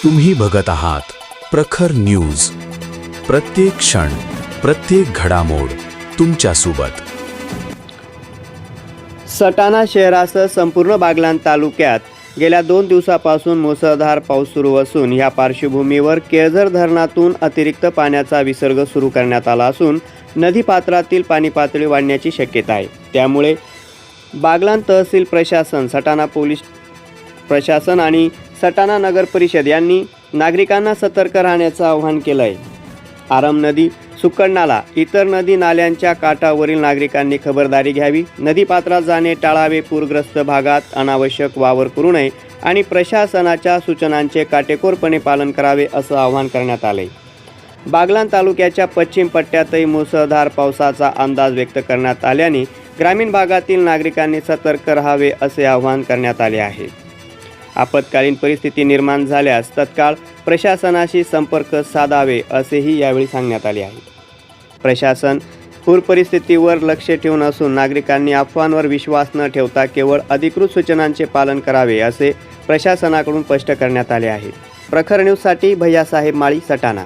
तुम्ही बघत आहात प्रखर न्यूज. प्रत्येक क्षण, प्रत्येक घडामोड तुमच्या सोबत. सटाणा शहरासह संपूर्ण बागलाण तालुक्यात गेल्या 2 दिवसापासून मुसळधार पाऊस सुरू असून या पार्श्वभूमीवर केळझर धरणातून अतिरिक्त पाण्याचा विसर्ग सुरू करण्यात आला असून नदीपात्रातील पाणी पातळी वाढण्याची शक्यता आहे. त्यामुळे बागलाण तहसील प्रशासन, सटाणा पोलीस प्रशासन आणि सटाणा नगर परिषद यांनी नागरिकांना सतर्क राहण्याचं आवाहन केलं आहे. आरम नदी, सुक्कड नाला, इतर नदी नाल्यांच्या काठावरील नागरिकांनी खबरदारी घ्यावी. नदीपात्रात जाणे टाळावे. पूरग्रस्त भागात अनावश्यक वावर करू नये आणि प्रशासनाच्या सूचनांचे काटेकोरपणे पालन करावे असं आवाहन करण्यात आले. बागलाण तालुक्याच्या पश्चिम पट्ट्यातही मुसळधार पावसाचा अंदाज व्यक्त करण्यात आल्याने ग्रामीण भागातील नागरिकांनी सतर्क राहावे असे आवाहन करण्यात आले आहे. आपत्कालीन परिस्थिती निर्माण झाल्यास तत्काळ प्रशासनाशी संपर्क साधावे असेही यावेळी सांगण्यात आले आहे. प्रशासन पूर परिस्थितीवर लक्ष ठेवून असून नागरिकांनी अफवांवर विश्वास न ठेवता केवळ अधिकृत सूचनांचे पालन करावे असे प्रशासनाकडून स्पष्ट करण्यात आले आहे. प्रखर न्यूजसाठी भैयासाहेब माळी, सटाणा.